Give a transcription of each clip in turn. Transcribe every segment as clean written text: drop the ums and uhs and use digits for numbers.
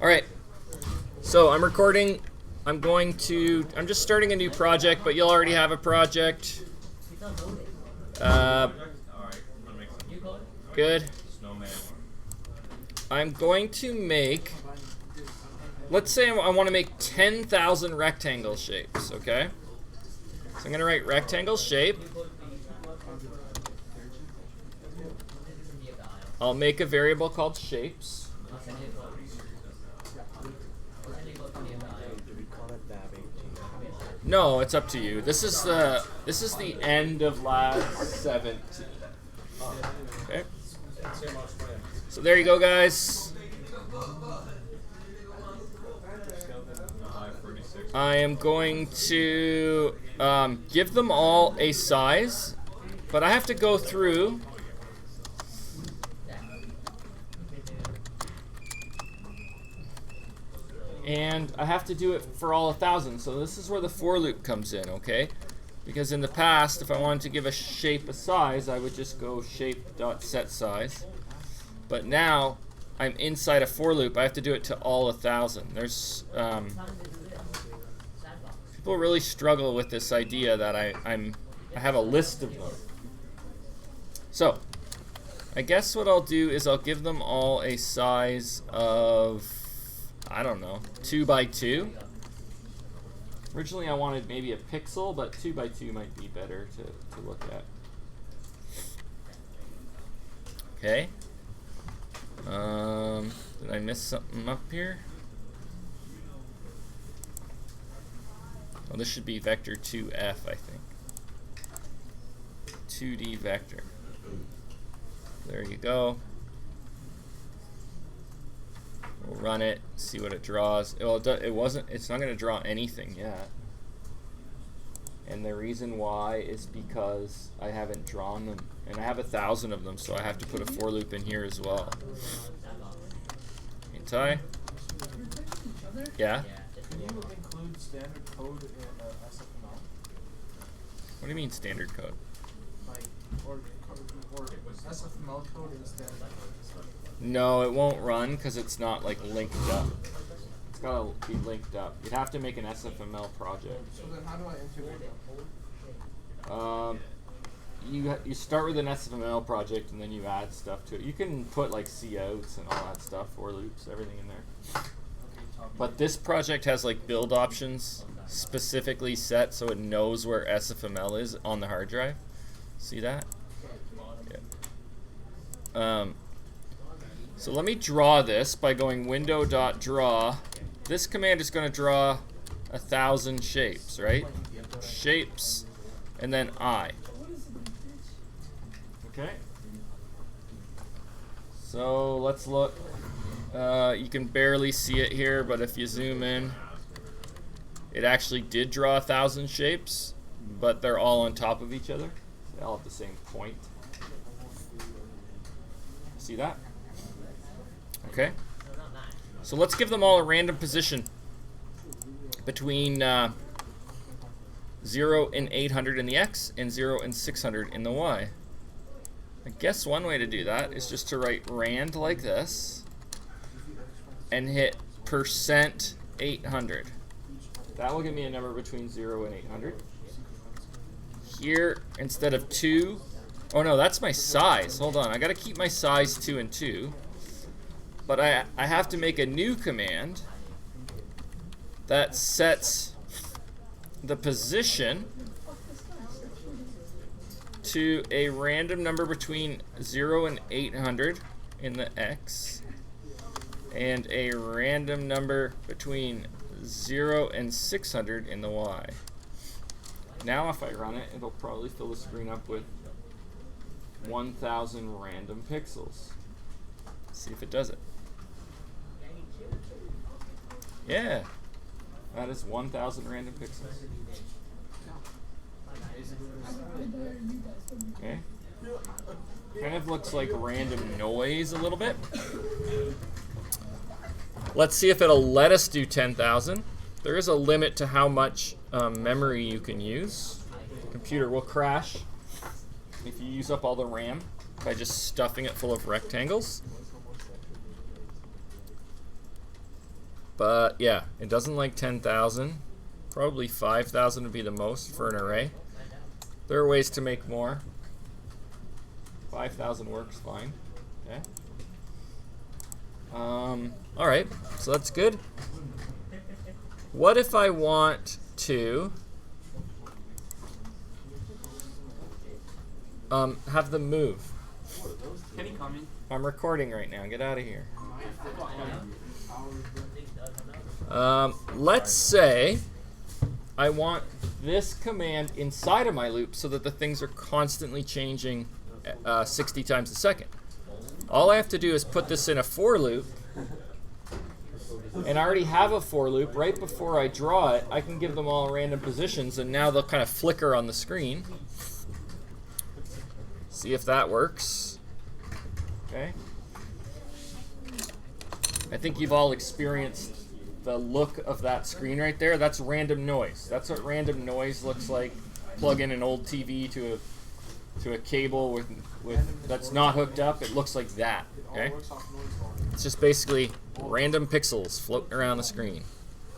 All right. So I'm recording. I'm just starting a new project, but you'll already have a project. Good. I'm going to make, let's say I want to make 10,000 rectangle shapes, okay? So I'm going to write rectangle shape. I'll make a variable called shapes. No, it's up to you. This is the end of lab 17. Okay. So there you go, guys. I am going to give them all a size, but I have to go through and I have to do it for all 1,000. So this is where the for loop comes in, okay? Because in the past, if I wanted to give a shape a size, I would just go shape.setSize. But now I'm inside a for loop. I have to do it to all 1,000. There's people really struggle with this idea that I have a list of them. So I guess what I'll do is I'll give them all a size of, I don't know, 2 by 2. Originally I wanted maybe a pixel, but 2 by 2 might be better to look at. Okay. Did I miss something up here? Oh, this should be vector 2f, I think. 2D vector. There you go. We'll run it, see what it draws. Well, it's not going to draw anything yet. And the reason why is because I haven't drawn them. And I have 1,000 of them, so I have to put a for loop in here as well. Ain't I? Yeah? Can you include standard code in SFML? What do you mean standard code? Like, or SFML code in standard code? No, it won't run because it's not like linked up. It's gotta be linked up. You'd have to make an SFML project. So then how do I integrate them? You start with an SFML project and then you add stuff to it. You can put like coutts and all that stuff, for loops, everything in there. But this project has like build options specifically set so it knows where SFML is on the hard drive. See that? Yeah. So let me draw this by going window.draw. This command is going to draw 1,000 shapes, right? Shapes, and then I. Okay. So let's look. You can barely see it here, but if you zoom in, it actually did draw 1,000 shapes, but they're all on top of each other. They all have the same point. See that? Okay. So let's give them all a random position between 0 and 800 in the x and 0 and 600 in the y. I guess one way to do that is just to write rand like this and hit %800. That will give me a number between 0 and 800. Here, instead of 2, oh no, that's my size. Hold on, I gotta keep my size 2 and 2. But I have to make a new command that sets the position to a random number between 0 and 800 in the x and a random number between 0 and 600 in the y. Now if I run it, it'll probably fill the screen up with 1,000 random pixels. Let's see if it does it. Yeah, that is 1,000 random pixels. Okay. Kind of looks like random noise a little bit. Let's see if it'll let us do 10,000. There is a limit to how much memory you can use. The computer will crash if you use up all the RAM by just stuffing it full of rectangles. But yeah, it doesn't like 10,000. Probably 5,000 would be the most for an array. There are ways to make more. 5,000 works fine. Okay. All right, so that's good. What if I want to have them move? Can he come in? I'm recording right now. Get out of here. Let's say I want this command inside of my loop so that the things are constantly changing 60 times a second. All I have to do is put this in a for loop, and I already have a for loop. Right before I draw it, I can give them all random positions, and now they'll kind of flicker on the screen. See if that works. Okay. I think you've all experienced the look of that screen right there. That's random noise. That's what random noise looks like. Plug in an old TV to a cable with that's not hooked up. It looks like that. Okay. It's just basically random pixels floating around the screen.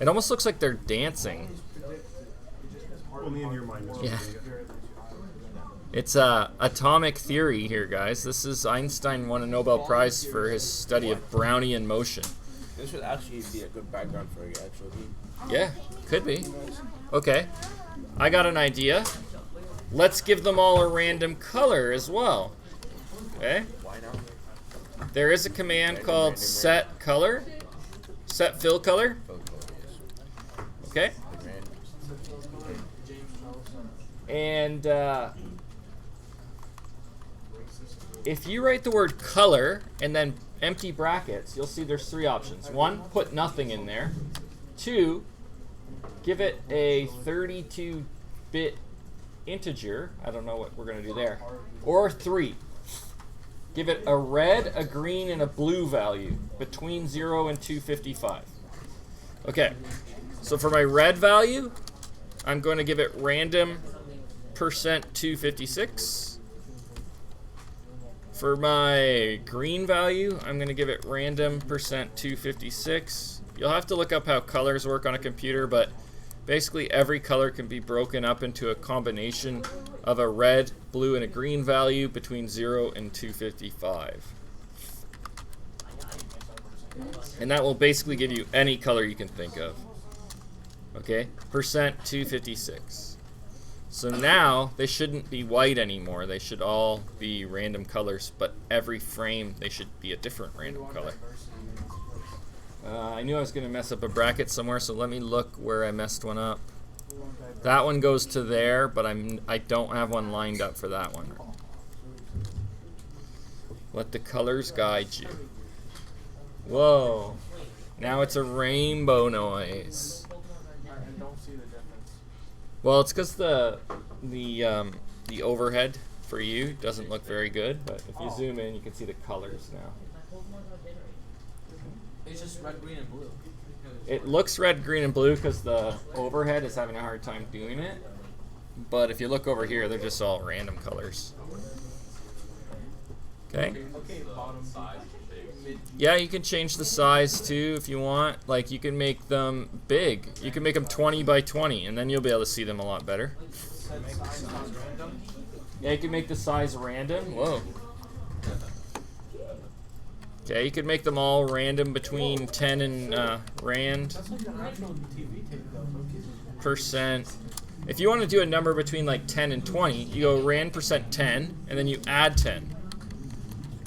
It almost looks like they're dancing. Only in your mind. Yeah. It's atomic theory here, guys. This is Einstein won a Nobel Prize for his study of Brownian motion. This would actually be a good background for you, actually. Yeah, could be. Okay, I got an idea. Let's give them all a random color as well. Okay. Why not? There is a command called set color, set fill color. Okay. And if you write the word color and then empty brackets, you'll see there's three options. One, put nothing in there. Two, give it a 32-bit integer. I don't know what we're going to do there. Or three, give it a red, a green, and a blue value between 0 and 255. Okay, so for my red value, I'm going to give it random %256. For my green value, I'm going to give it random %256. You'll have to look up how colors work on a computer, but basically every color can be broken up into a combination of a red, blue, and a green value between 0 and 255. And that will basically give you any color you can think of. Okay, %256. So now they shouldn't be white anymore. They should all be random colors, but every frame they should be a different random color. I knew I was going to mess up a bracket somewhere, so let me look where I messed one up. That one goes to there, but I don't have one lined up for that one. Let the colors guide you. Whoa. Now it's a rainbow noise. Well, it's because the overhead for you doesn't look very good, but if you zoom in, you can see the colors now. It's just red, green, and blue. It looks red, green, and blue because the overhead is having a hard time doing it. But if you look over here, they're just all random colors. Okay? Yeah, you can change the size too if you want. Like, you can make them big. You can make them 20 by 20, and then you'll be able to see them a lot better. Yeah, you can make the size random. Whoa. Okay, you could make them all random between 10 and rand %. If you want to do a number between like 10 and 20, you go rand %10, and then you add 10.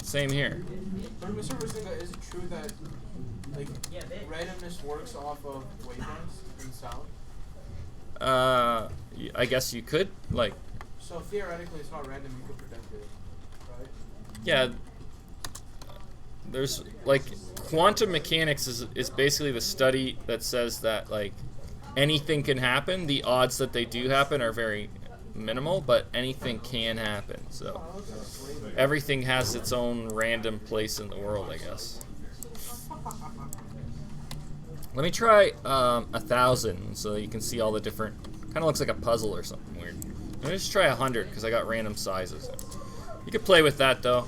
Same here. But Mr. Risinga, is it true that like randomness works off of wavelengths in sound? I guess you could, like. So theoretically, it's not random. You could predict it, right? Yeah. There's like quantum mechanics is basically the study that says that like anything can happen. The odds that they do happen are very minimal, but anything can happen. So everything has its own random place in the world, I guess. Let me try 1,000 so that you can see all the different. Kind of looks like a puzzle or something weird. Let me just try 100 because I got random sizes. You could play with that though.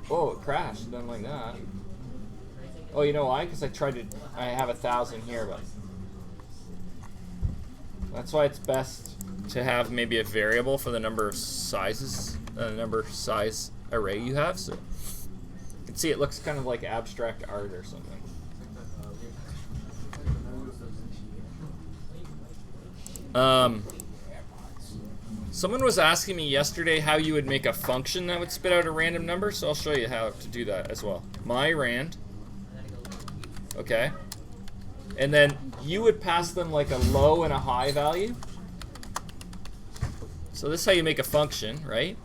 Oh, it crashed. It doesn't like that. Oh, you know why? Because I have 1,000 here, but that's why it's best to have maybe a variable for the number of sizes, the number of size array you have. So you can see it looks kind of like abstract art or something. Someone was asking me yesterday how you would make a function that would spit out a random number, so I'll show you how to do that as well. MyRand. Okay. And then you would pass them like a low and a high value. So this is how you make a function, right?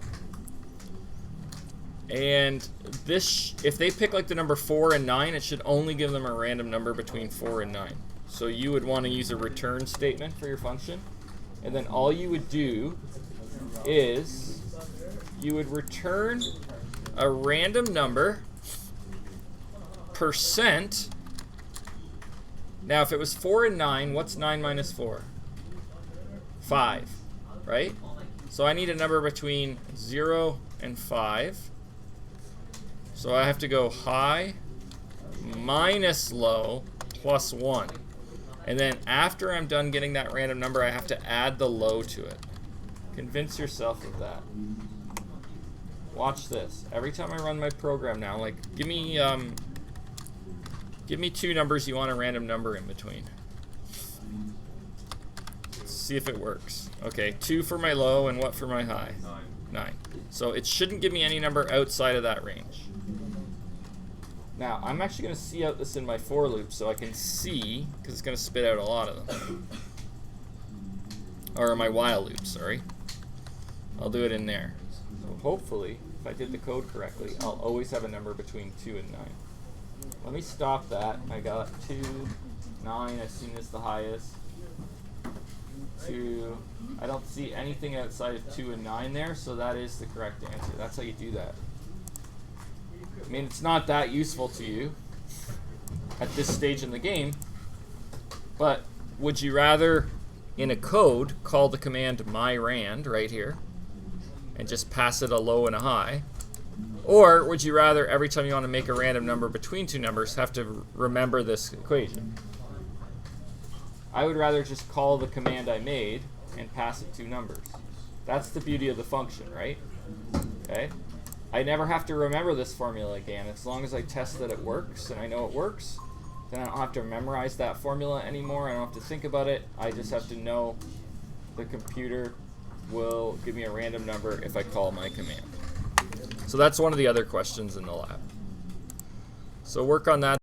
And this, if they pick like the number 4 and 9, it should only give them a random number between 4 and 9. So you would want to use a return statement for your function. And then all you would do is you would return a random number %. Now, if it was 4 and 9, what's 9 minus 4? 5, right? So I need a number between 0 and 5. So I have to go high minus low plus 1. And then after I'm done getting that random number, I have to add the low to it. Convince yourself of that. Watch this. Every time I run my program now, like give me 2 numbers you want a random number in between. Let's see if it works. Okay, 2 for my low and what for my high? 9. So it shouldn't give me any number outside of that range. Now, I'm actually going to see out this in my for loop so I can see, because it's going to spit out a lot of them. Or my while loop, sorry. I'll do it in there. So hopefully, if I did the code correctly, I'll always have a number between 2 and 9. Let me stop that. I got 2, 9, I've seen this the highest. 2, I don't see anything outside of 2 and 9 there, so that is the correct answer. That's how you do that. I mean, it's not that useful to you at this stage in the game, but would you rather, in a code, call the command myrand right here and just pass it a low and a high? Or would you rather, every time you want to make a random number between 2 numbers, have to remember this equation? I would rather just call the command I made and pass it 2 numbers. That's the beauty of the function, right? Okay. I never have to remember this formula again. As long as I test that it works and I know it works, then I don't have to memorize that formula anymore. I don't have to think about it. I just have to know the computer will give me a random number if I call my command. So that's one of the other questions in the lab. So work on that.